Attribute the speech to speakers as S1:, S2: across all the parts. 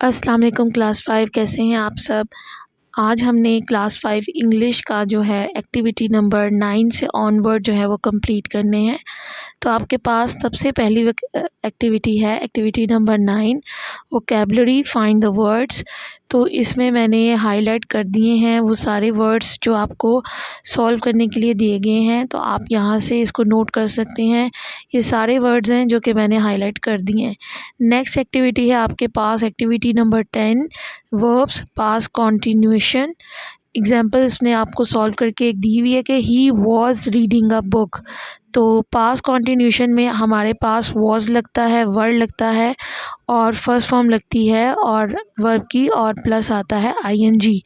S1: अस्सलाम वालेकुम क्लास 5 कैसे हैं आप सब। आज हमने क्लास 5 इंग्लिश का जो है एक्टिविटी नंबर 9 से ऑनवर्ड जो है वो कंप्लीट करने हैं। तो आपके पास सबसे पहली एक्टिविटी है activity number 9 vocabulary find the words. तो इसमें मैंने हाईलाइट कर दिए हैं वो सारे वर्ड्स जो आपको सॉल्व करने के लिए दिए गए हैं। तो आप यहाँ से इसको नोट कर सकते हैं। ये सारे वर्ड्स हैं जो कि मैंने हाईलाइट कर दिए हैं। नेक्स्ट एक्टिविटी है आपके पास activity number 10 verbs past continuation. Example इसने आपको सॉल्व करके एक दी हुई है कि he was reading a book. तो पास्ट कॉन्टिन्यूशन में हमारे पास वॉज लगता है, वर्ड लगता है और फर्स्ट फॉर्म लगती है और वर्ब की और प्लस आता है आईएनजी,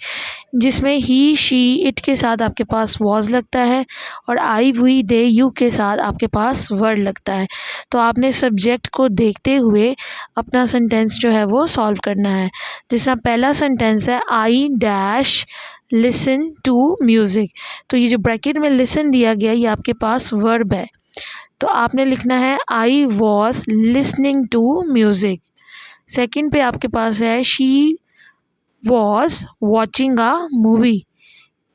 S1: जिसमें ही शी इट के साथ आपके पास वॉज लगता है और आई वी दे यू के साथ आपके पास वर्ड लगता है। तो आपने सब्जेक्ट को देखते हुए अपना सेंटेंस जो है वो सॉल्व करना है। जिसका पहला सेंटेंस है I dash listen to music. तो ये जो ब्रैकेट में लिसन दिया गया ये आपके पास वर्ब है। तो आपने लिखना है I was listening to music. Second पे आपके पास है she was watching a movie.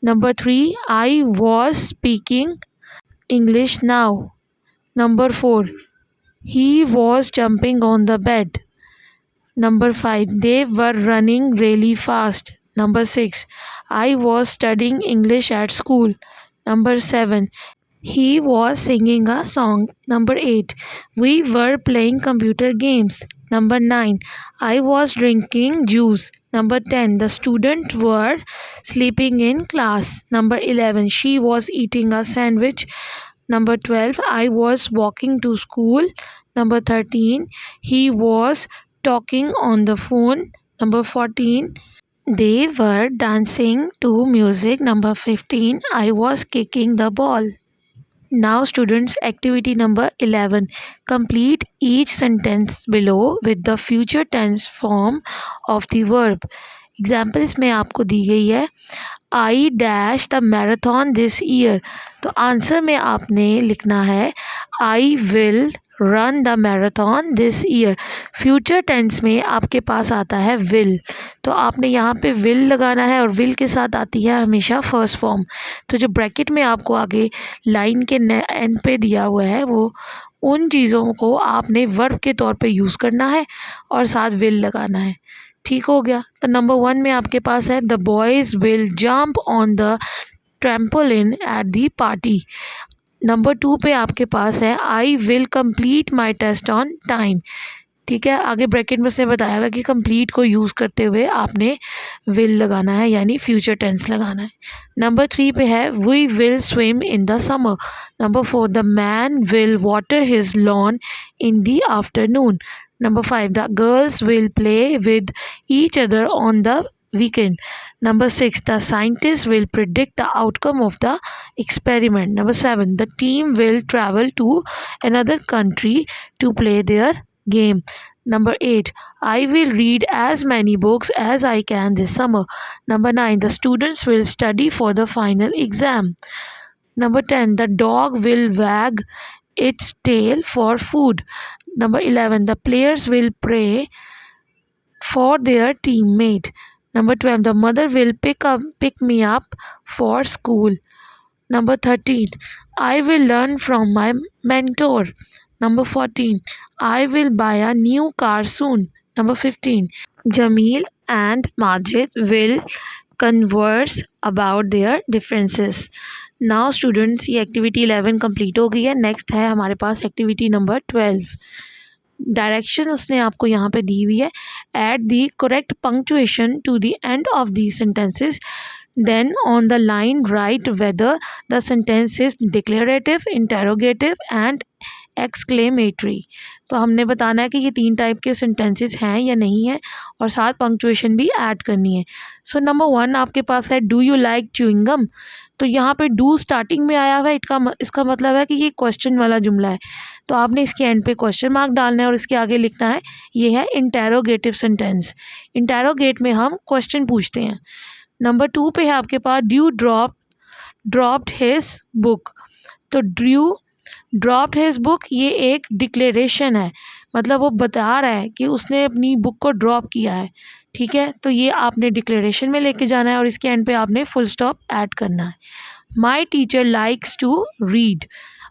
S1: Number 3 I was speaking English now. Number 4 he was jumping on the bed. Number 5 they were running really fast. Number 6 I was studying English at school. Number 7 he was singing a song. Number 8 we were playing computer games. Number 9 I was drinking juice. Number 10 the students were sleeping in class. Number 11 she was eating a sandwich. Number 12 I was walking to school. Number 13 he was talking on the phone. Number 14 they were dancing to music. Number 15 I was kicking the ball. Now students, activity number 11, complete each sentence below with the future tense form of the verb. Example इसमें आपको दी गई है I dash the marathon this year. तो answer में आपने लिखना है I will run the marathon this year. Future tense में आपके पास आता है विल। तो आपने यहाँ पे विल लगाना है और विल के साथ आती है हमेशा फर्स्ट फॉर्म। तो जो ब्रैकेट में आपको आगे लाइन के एंड पे दिया हुआ है वो उन चीज़ों को आपने वर्ब के तौर पे यूज़ करना है और साथ विल लगाना है। ठीक हो गया। तो नंबर 1 में आपके पास है the boys will jump on the trampoline at the party. Number 2 पे आपके पास है I will complete my test on time. ठीक है, आगे ब्रैकेट में उसने बताया हुआ कि कंप्लीट को यूज़ करते हुए आपने विल लगाना है यानी फ्यूचर टेंस लगाना है। नंबर 3 पे है we will swim in the summer. Number 4 the man will water his lawn in the afternoon. Number 5 the girls will play with each other on the weekend. Number 6 the scientists will predict the outcome of the experiment. Number 7 the team will travel to another country to play their game. Number 8 I will read as many books as I can this summer. Number 9 the students will study for the final exam. Number 10 the dog will wag its tail for food. Number 11 the players will pray for their teammate. Number 12 the mother will pick me up for school. Number 13 I will learn from my mentor. Number 14 I will buy a new car soon. Number 15 Jamil and Majid will converse about their differences. Now students ये activity 11 complete हो गई है। Next है हमारे पास activity number 12। Direction उसने आपको यहाँ पे दी हुई है add the correct punctuation to the end of the sentences then on the line write whether the sentence is declarative, interrogative and exclamatory. तो हमने बताना है कि ये 3 टाइप के सेंटेंसेस हैं या नहीं है और साथ पंक्चुएशन भी ऐड करनी है। सो नंबर 1 आपके पास है do you like chewing gum. तो यहाँ पे डू स्टार्टिंग में आया हुआ है, इसका मतलब है कि ये क्वेश्चन वाला जुमला है। तो आपने इसके एंड पे क्वेश्चन मार्क डालना है और इसके आगे लिखना है ये है इंटेरोगेटिव सेंटेंस। इंटेरोगेट में हम क्वेश्चन पूछते हैं। नंबर 2 पे है आपके पास ड्यू ड्रॉप्ड हिज बुक। तो ड्यू ड्रॉप्ड हिज बुक ये एक डिक्लेरेशन है, मतलब वो बता रहा है कि उसने अपनी बुक को ड्रॉप किया है, ठीक है। तो ये आपने डिक्लेरेशन में लेके जाना है और इसके एंड पे आपने फुल स्टॉप ऐड करना है। My teacher likes to read,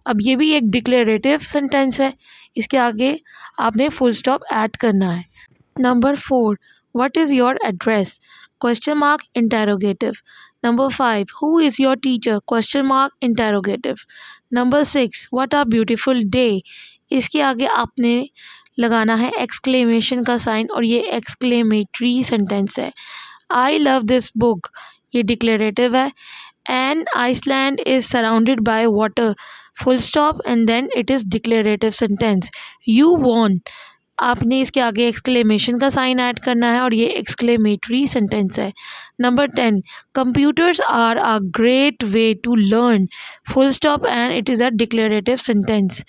S1: अब ये भी एक डिक्लेरेटिव सेंटेंस है, इसके आगे आपने फुल स्टॉप ऐड करना है। Number 4, what is your address, question mark interrogative. Number 5, who is your teacher, question mark interrogative. Number 6, what are beautiful day, इसके आगे आपने लगाना है एक्सक्लेमेशन का साइन और ये एक्सक्लेमेटरी सेंटेंस है। आई लव दिस बुक, ये डिक्लेरेटिव है। And Iceland is surrounded by water, full stop and then it is declarative sentence. You won, आपने इसके आगे एक्सक्लेमेशन का साइन ऐड करना है और ये एक्सक्लेमेटरी सेंटेंस है। Number 10, computers are a great way to learn, full stop and it is a declarative sentence.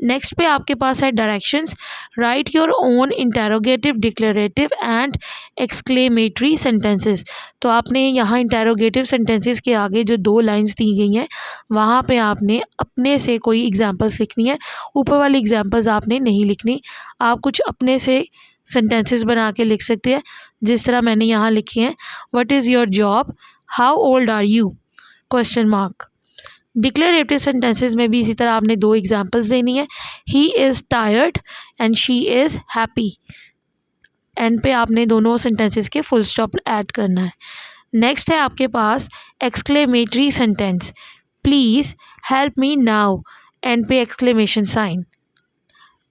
S1: Next पे आपके पास है directions, write your own interrogative, declarative and exclamatory sentences. तो आपने यहाँ इंटेरोगेटिव सेंटेंसेस के आगे जो 2 लाइंस दी गई हैं वहाँ पे आपने अपने से कोई एग्जांपल्स लिखनी है, ऊपर वाली एग्जांपल्स आपने नहीं लिखनी। आप कुछ अपने से सेंटेंसेस बना के लिख सकते हैं, जिस तरह मैंने यहाँ लिखी हैं। What is your job, how old are you, question mark. Declarative sentences में भी इसी तरह आपने 2 एग्जांपल्स देनी है, he is tired and she is happy. End पे आपने दोनों सेंटेंसेस के फुल स्टॉप ऐड करना है। नेक्स्ट है आपके पास exclamatory sentence, please help me now, end पे exclamation sign.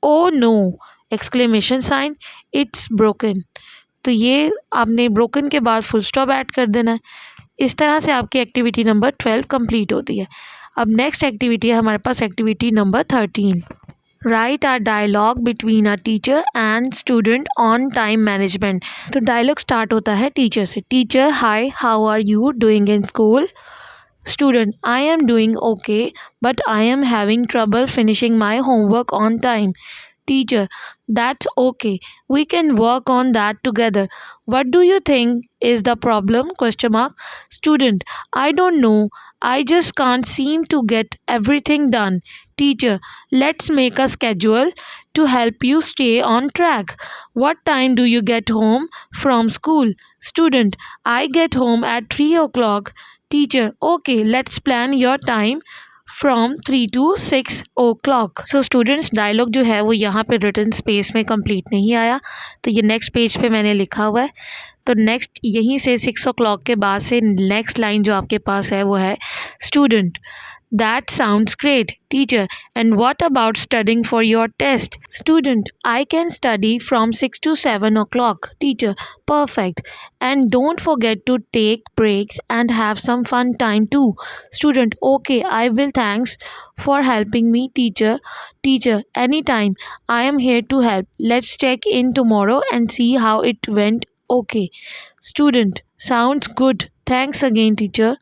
S1: Oh no, exclamation sign, it's broken. तो ये आपने ब्रोकन के बाद फुल स्टॉप ऐड कर देना है। इस तरह से आपकी एक्टिविटी नंबर 12 कंप्लीट होती है। अब नेक्स्ट एक्टिविटी है हमारे पास activity number 13, write are dialogue between a teacher and student on time management. तो डायलॉग स्टार्ट होता है टीचर से, teacher hi how are you doing in school. Student I am doing okay but I am having trouble finishing my homework on time. Teacher, that's okay. We can work on that together. What do you think is the problem? Question mark. Student, I don't know. I just can't seem to get everything done. Teacher, let's make a schedule to help you stay on track. What time do you get home from school? Student, I get home at 3 o'clock. Teacher, okay, let's plan your time from 3 to 6 o'clock। So students, dialogue जो है वो यहाँ पे written space में complete नहीं आया, तो ये नेक्स्ट पेज पे मैंने लिखा हुआ है। तो नेक्स्ट यहीं से 6 o'clock के बाद से नेक्स्ट लाइन जो आपके पास है वो है student, that sounds great. Teacher, and what about studying for your test? Student, I can study from 6 to 7 o'clock. Teacher, perfect. And don't forget to take breaks and have some fun time too. Student, okay, I will. Thanks for helping me, teacher. Teacher, anytime. I am here to help. Let's check in tomorrow and see how it went. Okay. Student, sounds good. Thanks again, teacher.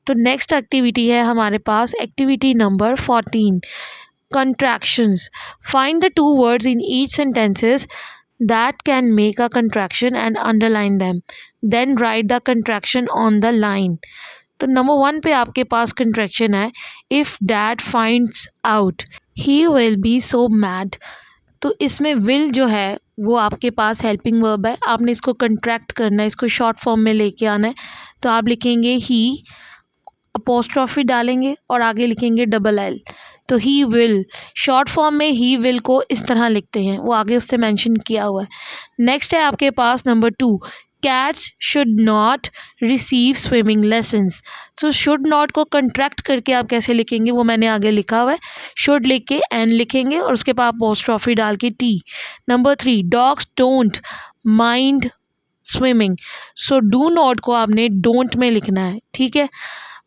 S1: तो next activity है हमारे पास activity number 14, contractions. Find the 2 words in each sentences that can make a contraction and underline them. Then write the contraction on the line. तो number 1 पे आपके पास contraction है, if dad finds out he will be so mad. तो इसमें will जो है वो आपके पास हेल्पिंग वर्ब है, आपने इसको कंट्रैक्ट करना है, इसको शॉर्ट फॉर्म में लेके आना है। तो आप लिखेंगे ही, अपोस्ट्रॉफी डालेंगे और आगे लिखेंगे डबल एल। तो ही विल, शॉर्ट फॉर्म में ही विल को इस तरह लिखते हैं, वो आगे उससे मेंशन किया हुआ है। नेक्स्ट है आपके पास number 2, cats should not receive swimming lessons. तो शुड नॉट को कंट्रैक्ट करके आप कैसे लिखेंगे वो मैंने आगे लिखा हुआ है, शुड लिख के एन लिखेंगे और उसके बाद अपोस्ट्रॉफी डाल के T. Number 3, dogs don't mind swimming. So do not को आपने डोंट में लिखना है, ठीक है।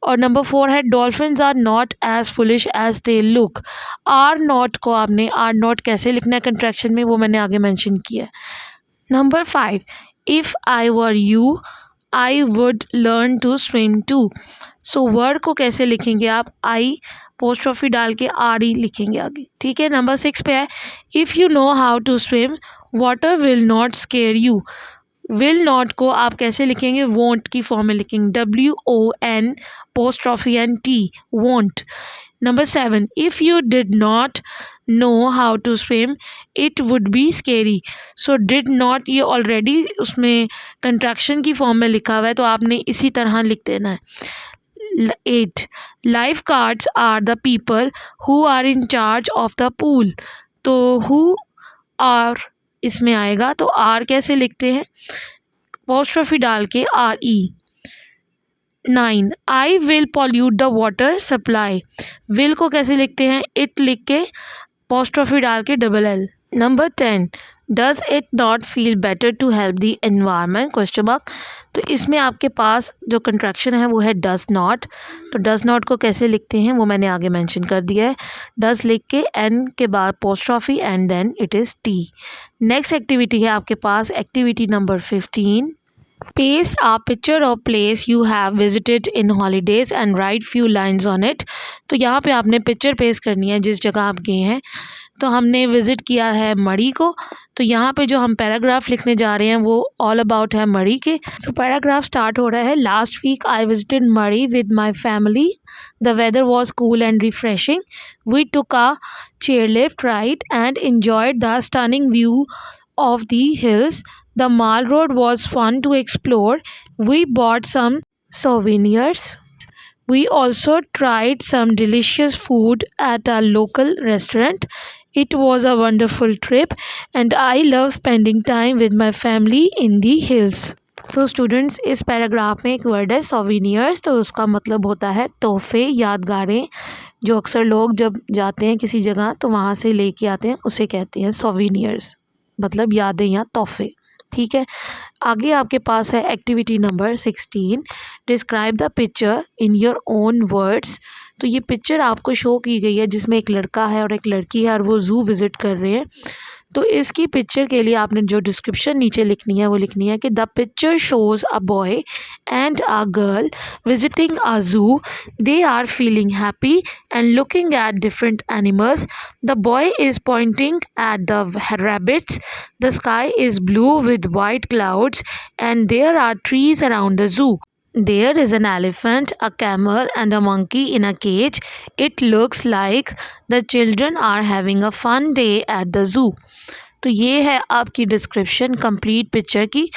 S1: और नंबर 4 है dolphins are not as foolish as they look. Are not को आपने आर नॉट कैसे लिखना है कंट्रैक्शन में वो मैंने आगे मेंशन किया है। Number 5, if I were you I would learn to swim too. So word को कैसे लिखेंगे आप, आई पोस्ट्रॉफी डाल के आर ई लिखेंगे आगे, ठीक है। नंबर 6 पे है if you know how to swim water will not scare you. Will not को आप कैसे लिखेंगे, वोंट की फॉर्म में लिखेंगे, WON apostrophe N T, won't. Number 7, if you did not know how to swim it would be scary. So did not ये already उसमें contraction की form में लिखा हुआ है, तो आपने इसी तरह लिख देना है. 8, lifeguards are the people who are in charge of the pool. तो who are इसमें आएगा, तो आर कैसे लिखते हैं, apostrophe डाल के RE. 9, I will pollute the water supply. will को कैसे लिखते हैं, it लिख के apostrophe डाल के LL. Number 10, does it not feel better to help the environment, question mark. तो इसमें आपके पास जो कंट्रैक्शन है वो है does not. तो does not को कैसे लिखते हैं वो मैंने आगे मेंशन कर दिया है. does लिख के n के बाद apostrophe and then it is t. Next activity है आपके पास activity number 15. Paste a picture of place you have visited in holidays and write few lines on it. तो यहाँ पे आपने पिक्चर पेस्ट करनी है जिस जगह आप गए हैं. तो हमने विज़िट किया है मढ़ी को, तो यहाँ पे जो हम पैराग्राफ लिखने जा रहे हैं वो ऑल अबाउट है मढ़ी के. सो पैराग्राफ स्टार्ट हो रहा है. Last week I visited Marhi with my family. The weather was cool and refreshing. We took a chairlift ride and enjoyed the stunning view of the hills. The Mall Road was fun to explore. We bought some souvenirs. We also tried some delicious food at a local restaurant. It was a wonderful trip and I love spending time with my family in the hills. So students, इस paragraph में एक word है souvenirs. तो उसका मतलब होता है तोहफे, यादगारें, जो अक्सर लोग जब जाते हैं किसी जगह तो वहाँ से लेके आते हैं, उसे कहते हैं souvenirs, मतलब यादें या तोहफे. ठीक है. आगे आपके पास है activity number 16. Describe the picture in your own words. तो ये पिक्चर आपको शो की गई है जिसमें एक लड़का है और एक लड़की है और वो ज़ू विज़िट कर रहे हैं. तो इसकी पिक्चर के लिए आपने जो डिस्क्रिप्शन नीचे लिखनी है वो लिखनी है कि the picture shows a boy and a girl visiting a zoo. They are feeling happy and looking at different animals. The boy is pointing at the rabbits. The sky is blue with white clouds and there are trees around the zoo. There is an elephant, a camel and a monkey in a cage. It looks like the children are having a fun day at the zoo. तो ये है आपकी description complete picture की.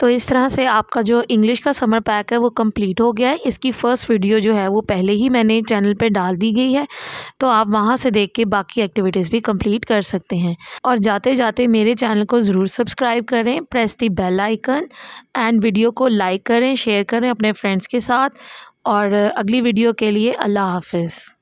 S1: तो इस तरह से आपका जो इंग्लिश का समर पैक है वो कंप्लीट हो गया है. इसकी फ़र्स्ट वीडियो जो है वो पहले ही मैंने चैनल पे डाल दी गई है, तो आप वहाँ से देख के बाकी एक्टिविटीज़ भी कंप्लीट कर सकते हैं. और जाते जाते मेरे चैनल को ज़रूर सब्सक्राइब करें, press the bell icon and video को लाइक करें, शेयर करें अपने फ्रेंड्स के साथ. और अगली वीडियो के लिए अल्लाह हाफ़िज़.